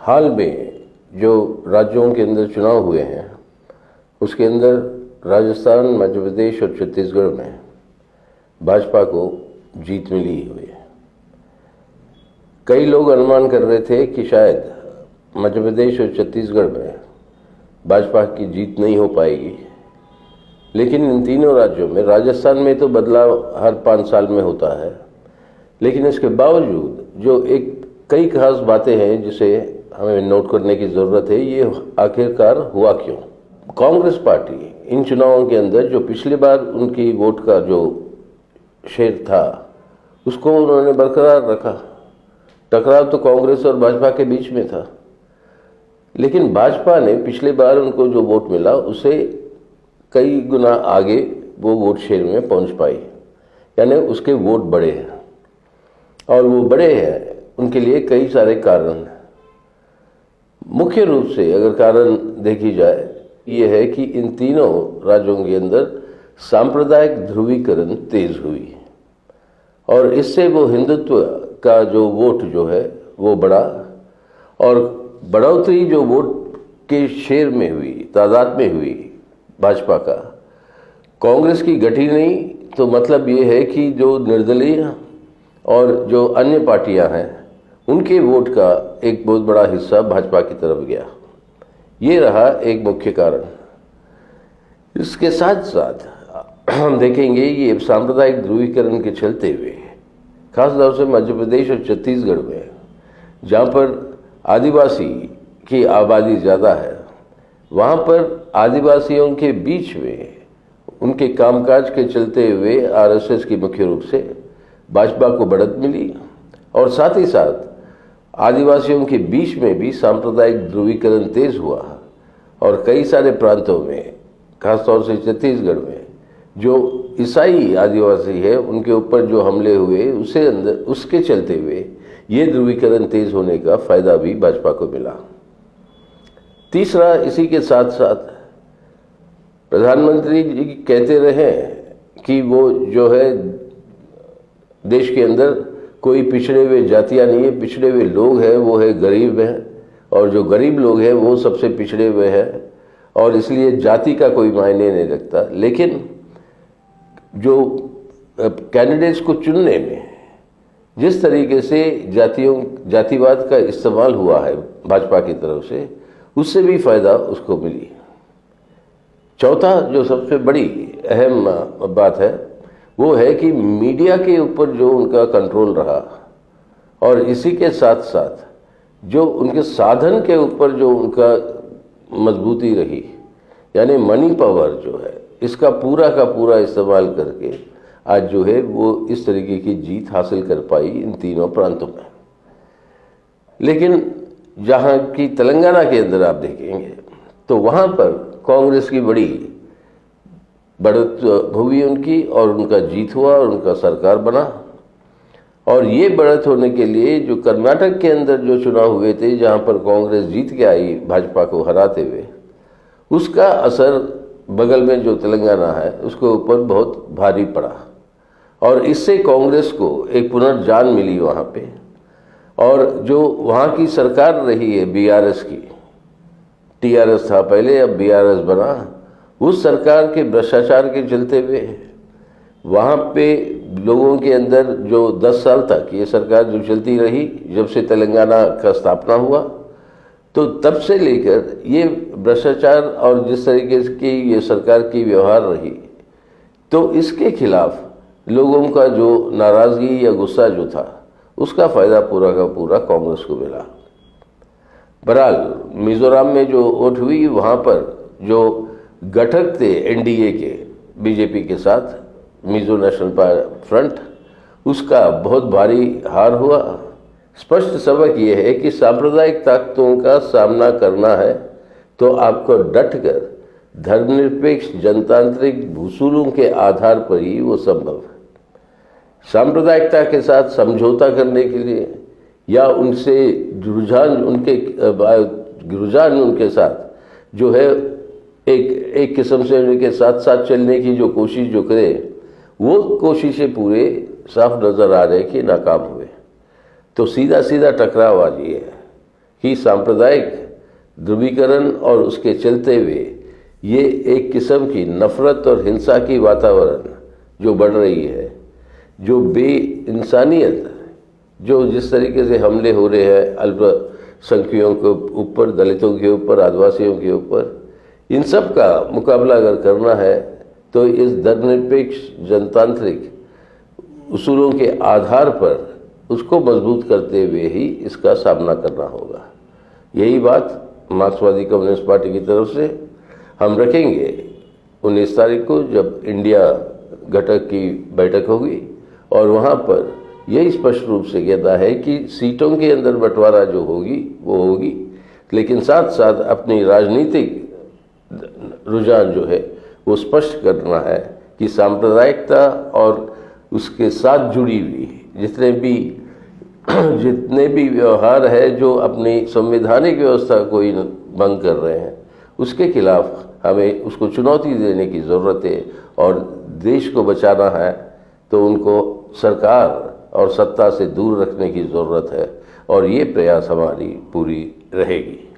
हाल में जो राज्यों के अंदर चुनाव हुए हैं उसके अंदर राजस्थान, मध्य प्रदेश और छत्तीसगढ़ में भाजपा को जीत मिली हुई है। कई लोग अनुमान कर रहे थे कि शायद मध्य प्रदेश और छत्तीसगढ़ में भाजपा की जीत नहीं हो पाएगी, लेकिन इन तीनों राज्यों में, राजस्थान में तो बदलाव हर 5 साल में होता है, लेकिन इसके बावजूद जो कई खास बातें हैं जिसे हमें नोट करने की ज़रूरत है। ये आखिरकार हुआ क्यों? कांग्रेस पार्टी इन चुनावों के अंदर जो पिछली बार उनकी वोट का जो शेयर था उसको उन्होंने बरकरार रखा। टकराव तो कांग्रेस और भाजपा के बीच में था, लेकिन भाजपा ने पिछली बार उनको जो वोट मिला उससे कई गुना आगे वो वोट शेयर में पहुंच पाई, यानी उसके वोट बढ़े हैं। और वो बढ़े हैं उनके लिए कई सारे कारण हैं। मुख्य रूप से अगर कारण देखी जाए ये है कि इन तीनों राज्यों के अंदर सांप्रदायिक ध्रुवीकरण तेज हुई और इससे वो हिंदुत्व का जो वोट जो है वो बढ़ा, और बढ़ोतरी जो वोट के शेयर में हुई, तादाद में हुई भाजपा का, कांग्रेस की घटी नहीं। तो मतलब ये है कि जो निर्दलीय और जो अन्य पार्टियां हैं उनके वोट का एक बहुत बड़ा हिस्सा भाजपा की तरफ गया। ये रहा एक मुख्य कारण। इसके साथ साथ हम देखेंगे ये सांप्रदायिक ध्रुवीकरण के चलते हुए खासतौर से मध्य प्रदेश और छत्तीसगढ़ में, जहाँ पर आदिवासी की आबादी ज़्यादा है, वहाँ पर आदिवासियों के बीच में उनके कामकाज के चलते हुए आरएसएस की मुख्य रूप से भाजपा को बढ़त मिली, और साथ ही साथ आदिवासियों के बीच में भी सांप्रदायिक ध्रुवीकरण तेज हुआ और कई सारे प्रांतों में, खासतौर से छत्तीसगढ़ में जो ईसाई आदिवासी है उनके ऊपर जो हमले हुए उसके चलते हुए ये ध्रुवीकरण तेज होने का फायदा भी भाजपा को मिला। तीसरा, इसी के साथ साथ प्रधानमंत्री जी कहते रहे कि वो जो है देश के अंदर कोई पिछड़े हुए जातियां नहीं है, पिछड़े हुए लोग हैं वो है गरीब हैं, और जो गरीब लोग हैं वो सबसे पिछड़े हुए हैं, और इसलिए जाति का कोई मायने नहीं रखता। लेकिन जो कैंडिडेट्स को चुनने में जिस तरीके से जातिवाद का इस्तेमाल हुआ है भाजपा की तरफ से, उससे भी फायदा उसको मिली। चौथा जो सबसे बड़ी अहम बात है वो है कि मीडिया के ऊपर जो उनका कंट्रोल रहा, और इसी के साथ साथ जो उनके साधन के ऊपर जो उनका मजबूती रही, यानी मनी पावर जो है, इसका पूरा का पूरा इस्तेमाल करके आज जो है वो इस तरीके की जीत हासिल कर पाई इन तीनों प्रांतों में। लेकिन जहाँ की तेलंगाना के अंदर आप देखेंगे तो वहाँ पर कांग्रेस की बड़ी बढ़त हुई उनकी, और उनका जीत हुआ और उनका सरकार बना। और ये बढ़त होने के लिए जो कर्नाटक के अंदर जो चुनाव हुए थे जहाँ पर कांग्रेस जीत के आई भाजपा को हराते हुए, उसका असर बगल में जो तेलंगाना है उसके ऊपर बहुत भारी पड़ा, और इससे कांग्रेस को एक पुनर्जान मिली वहाँ पे। और जो वहाँ की सरकार रही है बीआरएस की, टीआरएस था पहले, अब बीआरएस बना, उस सरकार के भ्रष्टाचार के चलते हुए वहाँ पे लोगों के अंदर जो 10 साल तक ये सरकार जो चलती रही, जब से तेलंगाना का स्थापना हुआ, तो तब से लेकर ये भ्रष्टाचार और जिस तरीके की ये सरकार की व्यवहार रही, तो इसके खिलाफ लोगों का जो नाराज़गी या गुस्सा जो था उसका फ़ायदा पूरा का पूरा कांग्रेस को मिला। बहरहाल मिज़ोरम में जो वोट हुई वहाँ पर जो गठक थे एनडीए के बीजेपी के साथ, मिज़ो नेशनल फ्रंट, उसका बहुत भारी हार हुआ। स्पष्ट सबक ये है कि सांप्रदायिक ताकतों का सामना करना है तो आपको डटकर धर्मनिरपेक्ष जनतांत्रिक उसूलों के आधार पर ही वो संभव है। सांप्रदायिकता के साथ समझौता करने के लिए या उनसे रुझान उनके साथ जो है एक किस्म से उनके साथ साथ चलने की जो कोशिश जो करे, वो कोशिशें पूरे साफ नज़र आ रहे कि नाकाम हुए। तो सीधा सीधा टकराव आज ये है कि सांप्रदायिक ध्रुवीकरण और उसके चलते हुए ये एक किस्म की नफरत और हिंसा की वातावरण जो बढ़ रही है, जो बेइंसानियत, जो जिस तरीके से हमले हो रहे हैं अल्पसंख्यकों के ऊपर, दलितों के ऊपर, आदिवासियों के ऊपर, इन सब का मुकाबला अगर करना है तो इस धर्मनिरपेक्ष जनतांत्रिक उसूलों के आधार पर उसको मजबूत करते हुए ही इसका सामना करना होगा। यही बात मार्क्सवादी कम्युनिस्ट पार्टी की तरफ से हम रखेंगे 19 तारीख को, जब इंडिया घटक की बैठक होगी, और वहाँ पर यही स्पष्ट रूप से कहता है कि सीटों के अंदर बंटवारा जो होगी वो होगी, लेकिन साथ साथ अपनी राजनीतिक रुझान जो है वो स्पष्ट करना है कि सांप्रदायिकता और उसके साथ जुड़ी हुई जितने भी व्यवहार है जो अपनी संवैधानिक व्यवस्था को ही भंग कर रहे हैं, उसके खिलाफ हमें उसको चुनौती देने की ज़रूरत है। और देश को बचाना है तो उनको सरकार और सत्ता से दूर रखने की ज़रूरत है, और ये प्रयास हमारी पूरी रहेगी।